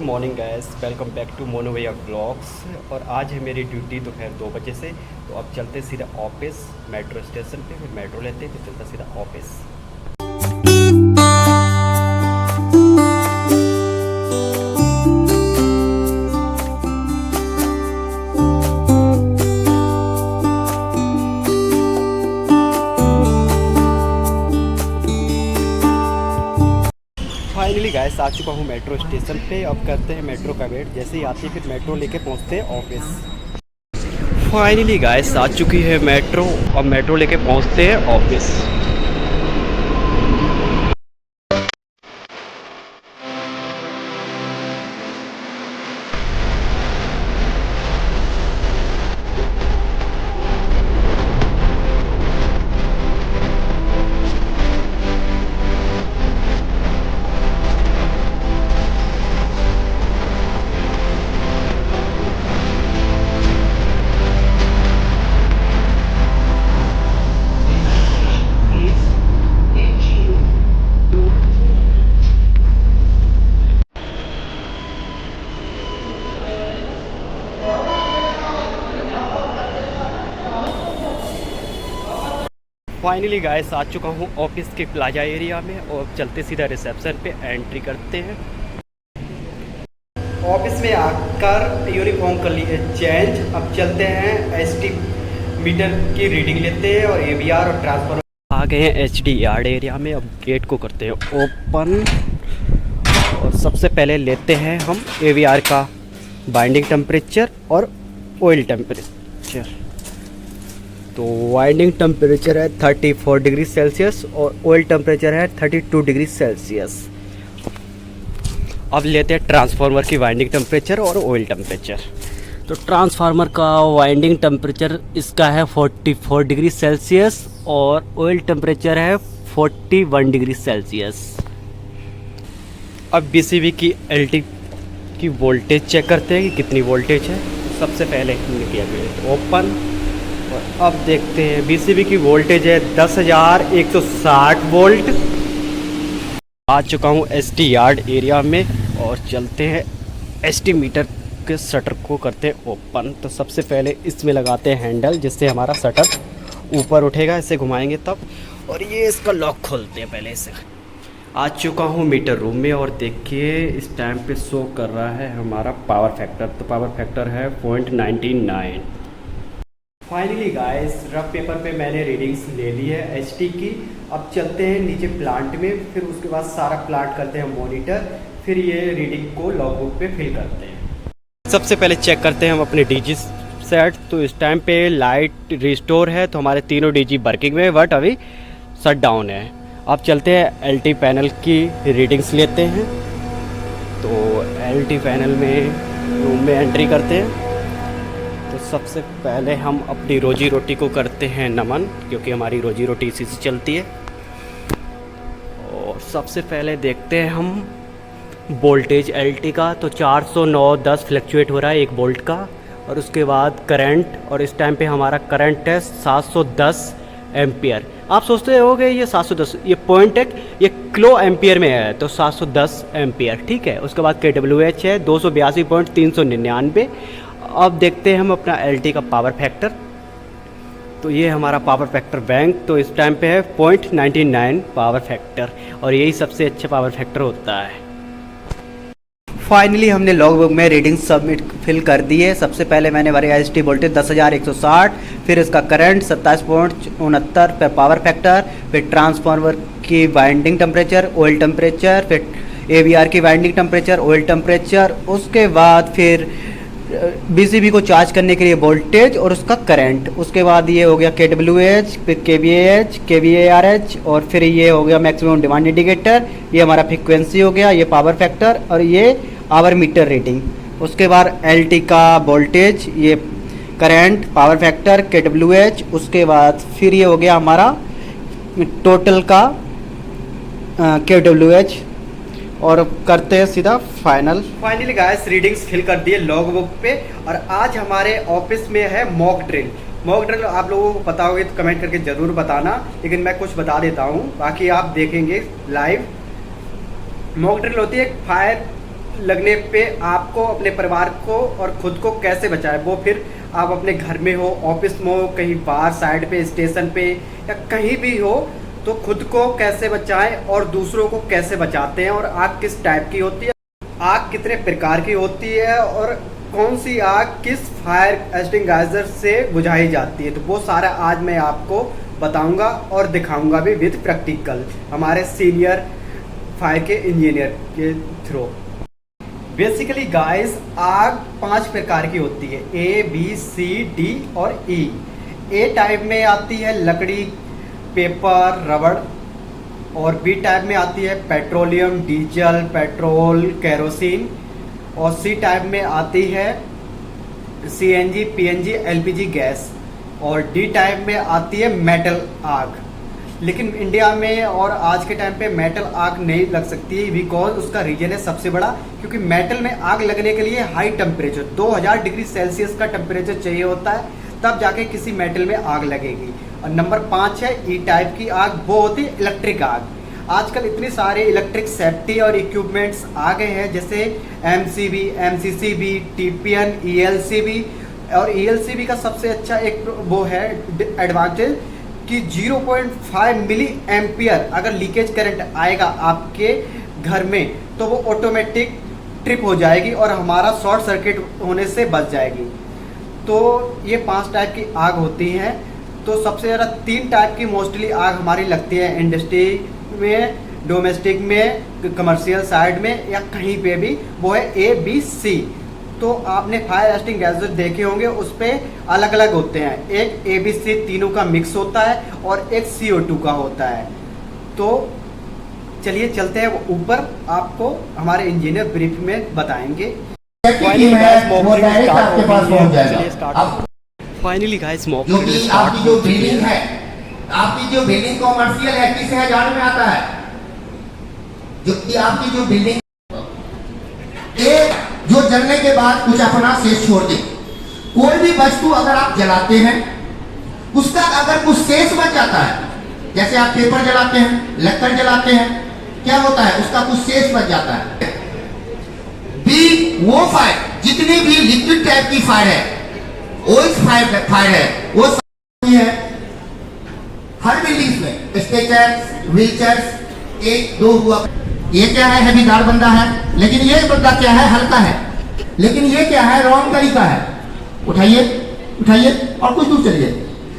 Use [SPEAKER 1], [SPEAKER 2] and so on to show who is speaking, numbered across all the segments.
[SPEAKER 1] Morning guys, welcome back to Mono भैया blogs. और आज है मेरी ड्यूटी दोपहर 2 बजे से। तो अब चलते सीधा ऑफिस मेट्रो स्टेशन पे, फिर मेट्रो लेते हैं, फिर चलता सीधा ऑफिस। फाइनली गैस आ चुका हूँ मेट्रो स्टेशन पे। अब करते हैं मेट्रो का वेट। जैसे ही आती है फिर मेट्रो लेके पहुँचते हैं ऑफिस। फाइनली गैस आ चुकी है मेट्रो। अब मेट्रो लेके पहुँचते हैं ऑफिस। फाइनली गाइस आ चुका हूँ ऑफिस के प्लाजा एरिया में। और चलते सीधा रिसेप्शन पे एंट्री करते हैं। ऑफिस में आकर यूनिफॉर्म कर लिए चेंज। अब चलते हैं एसटी मीटर की रीडिंग लेते हैं और एवीआर और ट्रांसफर। आ गए हैं एचडी यार्ड एरिया में। अब गेट को करते हैं ओपन। और सबसे पहले लेते हैं हम एवीआर का बाइंडिंग टेम्परेचर और ऑयल टेम्परेचर। तो वाइंडिंग टेम्परेचर है 34 डिग्री सेल्सियस और ऑयल टेम्परेचर है 32 डिग्री सेल्सियस। अब लेते हैं ट्रांसफार्मर की वाइंडिंग टेम्परेचर और ऑयल टेम्परेचर। तो ट्रांसफार्मर का वाइंडिंग टेम्परेचर इसका है 44 डिग्री सेल्सियस और ऑयल टेम्परेचर है 41 डिग्री सेल्सियस। अब बीसीबी की एलटी की वोल्टेज चेक करते हैं कि कितनी वोल्टेज है। सबसे पहले हमने किया गया ओपन। और अब देखते हैं बीसीबी की वोल्टेज है 10,160 वोल्ट। आ चुका हूँ एसटी यार्ड एरिया में और चलते हैं एसटी मीटर के शटर को करते हैं ओपन। तो सबसे पहले इसमें लगाते हैं हैंडल, जिससे हमारा शटर ऊपर उठेगा। इसे घुमाएंगे तब। और ये इसका लॉक खोलते हैं पहले इसे। आ चुका हूँ मीटर रूम में और देखिए इस टाइम पे शो कर रहा है हमारा पावर फैक्टर। तो पावर फैक्टर है 0.99। फाइनली गाइस रफ पेपर पे मैंने रीडिंग्स ले ली है एचटी की। अब चलते हैं नीचे प्लांट में, फिर उसके बाद सारा प्लांट करते हैं मॉनिटर, फिर ये रीडिंग को लॉगबुक पे फिल करते हैं। सबसे पहले चेक करते हैं हम अपने डीजी सेट। तो इस टाइम पे लाइट रिस्टोर है तो हमारे तीनों डीजी वर्किंग में, बट अभी शट डाउन है। अब चलते हैं एलटी पैनल की रीडिंग्स लेते हैं। तो एलटी पैनल में रूम में एंट्री करते हैं। तो सबसे पहले हम अपनी रोजी रोटी को करते हैं नमन, क्योंकि हमारी रोजी रोटी इसी से चलती है। और सबसे पहले देखते हैं हम वोल्टेज एलटी का। तो 409.10 फ्लक्चुएट हो रहा है 1 वोल्ट का। और उसके बाद करंट, और इस टाइम पे हमारा करंट है 710 एम्पियर। आप सोचते होगे ये 710, ये पॉइंट है, ये किलो एम्पियर में है, तो 710 एम्पियर ठीक है। उसके बाद KWH है 282.399। अब देखते हैं हम अपना एलटी का पावर फैक्टर। तो ये हमारा पावर फैक्टर बैंक, तो इस टाइम पे है 0.99 पावर फैक्टर। और यही सबसे अच्छा पावर फैक्टर होता है। फाइनली हमने लॉगबुक में रीडिंग सबमिट फिल कर दी है। सबसे पहले मैंने भरी एचटी वोल्टेज 10,160, फिर इसका करंट 27.69 पर पावर फैक्टर, फिर ट्रांसफार्मर की वाइंडिंग टेम्परेचर, ऑयल टेम्परेचर, फिर एवीआर की वाइंडिंग टेम्परेचर, ऑयल टेम्परेचर। उसके बाद फिर बीसीबी को चार्ज करने के लिए वोल्टेज और उसका करंट। उसके बाद ये हो गया KWH, फिर KVAH, KVARH, और फिर ये हो गया मैक्सिमम डिमांड इंडिकेटर। ये हमारा फ्रीक्वेंसी हो गया, ये पावर फैक्टर, और ये आवर मीटर रीडिंग। उसके बाद एलटी का वोल्टेज, ये करंट, पावर फैक्टर, KWH। उसके बाद फिर ये हो गया हमारा टोटल का KWH। और करते हैं सीधा फाइनली गाइस रीडिंग्स फिल कर दिए लॉग बुक पे। और आज हमारे ऑफिस में है मॉक ड्रिल। मॉक ड्रिल आप लोगों को पता होगी तो कमेंट करके ज़रूर बताना, लेकिन मैं कुछ बता देता हूँ, बाकी आप देखेंगे लाइव। मॉक ड्रिल होती है फायर लगने पे आपको अपने परिवार को और ख़ुद को कैसे बचाएं, वो फिर आप अपने घर में हो, ऑफिस में हो, कहीं बाहर साइड पे, स्टेशन पे या कहीं भी हो, तो खुद को कैसे बचाएं और दूसरों को कैसे बचाते हैं, और आग किस टाइप की होती है, आग कितने प्रकार की होती है, और कौन सी आग किस फायर एक्सटिंग्विशर से बुझाई जाती है, तो वो सारा आज मैं आपको बताऊंगा और दिखाऊंगा भी विद प्रैक्टिकल हमारे सीनियर फायर के इंजीनियर के थ्रू। बेसिकली गाइस, आग 5 प्रकार की होती है, A, B, C, D और E। ए टाइप में आती है लकड़ी, पेपर, रबड़, और बी टाइप में आती है पेट्रोलियम, डीजल, पेट्रोल, केरोसिन, और सी टाइप में आती है CNG, PNG, LPG गैस, और डी टाइप में आती है मेटल आग। लेकिन इंडिया में और आज के टाइम पे मेटल आग नहीं लग सकती है, बिकॉज उसका रीजन है सबसे बड़ा, क्योंकि मेटल में आग लगने के लिए हाई टेम्परेचर 2000 डिग्री सेल्सियस का टेम्परेचर चाहिए होता है, तब जाके किसी मेटल में आग लगेगी। और नंबर 5 है ई टाइप की आग, वो होती है इलेक्ट्रिक आग। आजकल इतनी सारे इलेक्ट्रिक सेफ्टी और इक्विपमेंट्स आ गए हैं, जैसे MCB, MCCB, TPN, ELCB, और ELCB का सबसे अच्छा एक वो है एडवांटेज कि 0.5 मिली एम्पियर अगर लीकेज करंट आएगा आपके घर में, तो वो ऑटोमेटिक ट्रिप हो जाएगी और हमारा शॉर्ट सर्किट होने से बच जाएगी। तो ये 5 टाइप की आग होती हैं। तो सबसे ज़्यादा 3 टाइप की मोस्टली आग हमारी लगती है, इंडस्ट्री में, डोमेस्टिक में, कमर्शियल साइड में, या कहीं पे भी, वो है A, B, C। तो आपने फायर एक्सटिंग्विशर देखे होंगे, उस पर अलग अलग होते हैं, एक A, B, C तीनों का मिक्स होता है और एक CO2 का होता है। तो चलिए चलते हैं वो ऊपर, आपको हमारे इंजीनियर ब्रीफ में बताएंगे। फाइनली गाइस
[SPEAKER 2] क्योंकि आपकी जो बिल्डिंग है, आपकी जो बिल्डिंग कॉमर्शियल है, किस हजार में आता है, जो कि आपकी जो बिल्डिंग जो जलने के बाद कुछ अपना शेष छोड़ दे। कोई भी वस्तु अगर आप जलाते हैं, उसका अगर कुछ शेष बच जाता है, जैसे आप पेपर जलाते हैं, लकड़ जलाते हैं, क्या होता है, उसका कुछ शेष बच जाता है। बी वो फायर, जितनी भी लिक्विड टाइप की फायर है, ओइल फायर है, वो है हर बिल्डिंग में, स्ट्रेचर्स, व्हीलचेयर्स, 1-2 हुआ। ये क्या है, हैवीदार बंदा है, लेकिन ये बंदा क्या है, हल्का है, लेकिन ये क्या है, रॉन्ग तरीका है। उठाइए उठाइए और कुछ दूर चलिए,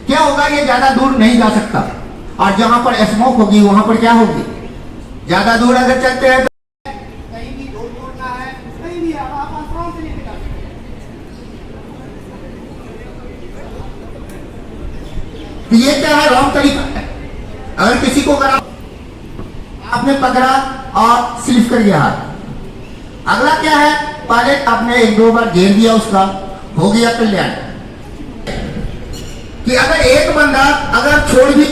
[SPEAKER 2] क्या होगा, ये ज्यादा दूर नहीं जा सकता, और जहां पर स्मोक होगी वहां पर क्या होगी, ज्यादा दूर अगर चलते हैं तो कहीं भी डोर तोड़ना है, कहीं भी आप आराम से लेके जा सकते हैं। ये क्या है, रॉन्ग तरीका है। अगर किसी को अगर आपने पकड़ा और स्लिप कर गया हाथ, अगला क्या है, पहले आपने 1-2 बार घेर दिया, उसका हो गया कल्याण। कि अगर एक बंदा अगर छोड़ भी,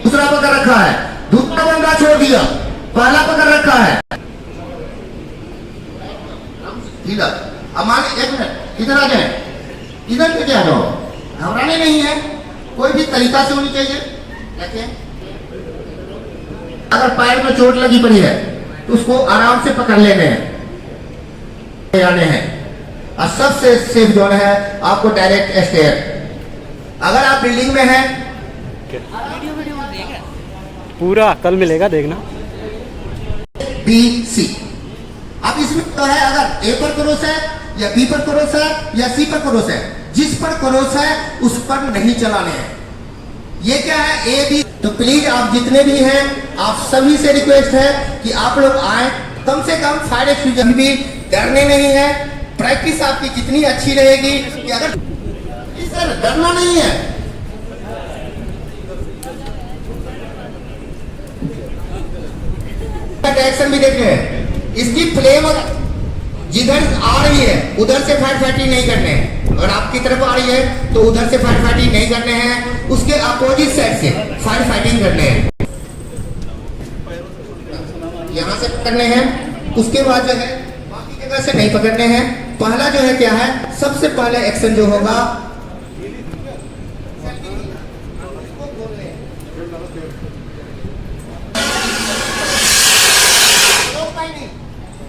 [SPEAKER 2] दूसरा पकड़ रखा है, दूसरा बंदा छोड़ दिया, पहला पकड़ रखा है, इधर हमारे 1 मिनट इधर आ जाए, इधर पे क्या जाओ, घबराने नहीं है, कोई भी तरीका से होनी चाहिए। देखिए अगर पैर में चोट लगी पड़ी है तो उसको आराम से पकड़ लेने हैं, और सबसे सेफ जोन है आपको डायरेक्ट स्टेयर। अगर आप बिल्डिंग में हैं,
[SPEAKER 1] पूरा कल मिलेगा देखना।
[SPEAKER 2] B, C, अब इसमें तो है, अगर A पर क्रॉस है या B पर क्रॉस है या C पर क्रॉस है, जिस पर क्रॉस है उस पर नहीं चलाने हैं। ये क्या है, A, B। तो प्लीज आप जितने भी हैं, आप सभी से रिक्वेस्ट है कि आप लोग आए, कम से कम फायर एक्सटिंग्विशर भी डरने नहीं है। प्रैक्टिस आपकी जितनी अच्छी रहेगी, कि अगर सर डरना नहीं है, डायरेक्शन भी देखते हैं, इसकी फ्लेम जिधर आ रही है उधर से फायर फाइटिंग नहीं करने हैं, और आपकी तरफ आ रही है तो उधर से फायर फाइटिंग नहीं करने हैं, उसके अपोजिट साइड से फायर फाइटिंग करने हैं, यहाँ से पकड़ने हैं। उसके बाद जो है बाकी जगह से नहीं पकड़ने हैं। पहला जो है क्या है, सबसे पहले एक्शन जो होगा,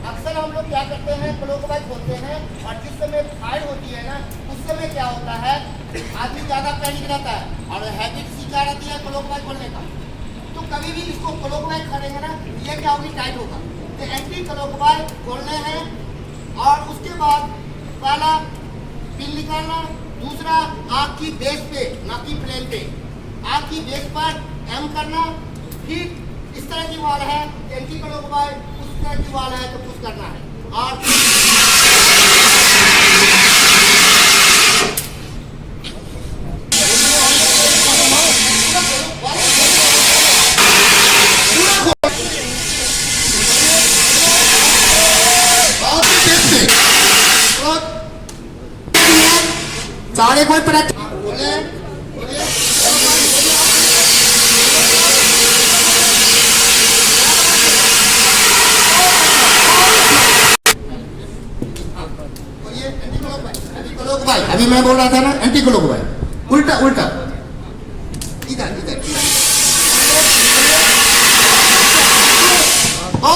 [SPEAKER 2] अक्सर हम लोग क्या करते हैं, क्लॉकवाइज खोलते हैं और जिस समय फायर होती है ना उस समय क्या होता है, आदमी ज़्यादा पैनिक रहता है और हैबिट सीखा रहती है क्लॉकवाइज खोलने का। तो कभी भी इसको क्लॉकवाइज करेंगे ना ये क्या होगी, टाइट होगा। तो एंटी क्लॉकवाइज खोलने हैं और उसके बाद पहला पिन निकालना, दूसरा आँख की बेस पे ना कि प्लेन पे, आँख की बेस पर एम करना, फिर इस तरह की वाल है एंटी क्लॉकवाइज, उस तरह की वाल है तो पुश करना है। और सारे कोई अभी मैं बोल रहा था ना एंटी क्लॉकवाइज, उल्टा उल्टा इधर इधर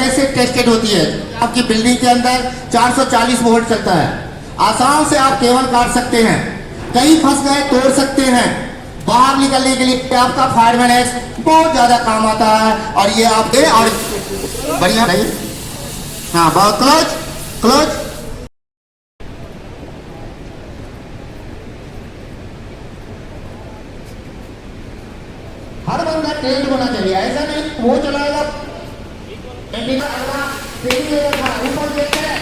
[SPEAKER 2] कैसे टेस्टेड होती है। आपकी बिल्डिंग के अंदर 440 वोल्ट चलता है, आसान से आप केबल काट सकते हैं, कहीं फंस गए तोड़ सकते हैं। बाहर निकलने के लिए आपका फायरमैन बहुत ज्यादा काम आता है और ये आप दे और बढ़िया नहीं। हाँ बहुत क्लोज क्लोज। हर बंदा ट्रेंड होना चाहिए, ऐसा नहीं वो चलाएगा ऊपर देखते हैं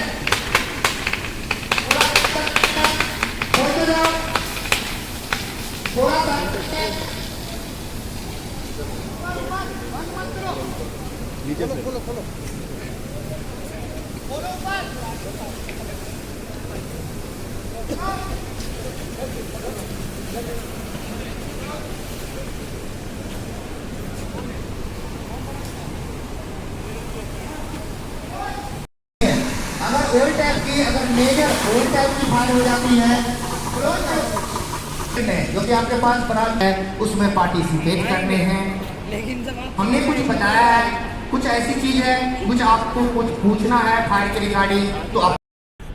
[SPEAKER 2] थोड़ा सा खोलो खोलो ओल्ड टाइप की, अगर मेजर ओल्ड टाइप की फायर हो जाती है जो कि आपके पास बराबर है उसमें पार्टिसिपेट करने हैं। हमने कुछ बताया है, कुछ ऐसी चीज है, कुछ आपको कुछ पूछना है फायर के रिगार्डिंग तो आप।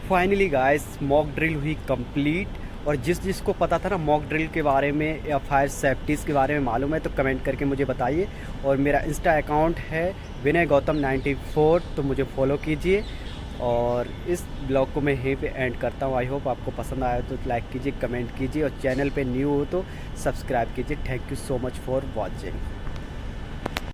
[SPEAKER 1] फाइनली गाइस मॉक ड्रिल हुई कंप्लीट, और जिसको पता था ना मॉक ड्रिल के बारे में या फायर सेफ्टीज़ के बारे में मालूम है तो कमेंट करके मुझे बताइए। और मेरा इंस्टा अकाउंट है विनय गौतम 94, तो मुझे फॉलो कीजिए। और इस ब्लॉग को मैं यहीं पे एंड करता हूँ। आई होप आपको पसंद आया तो लाइक कीजिए, कमेंट कीजिए और चैनल पे न्यू हो तो सब्सक्राइब कीजिए। Thank you so much for watching.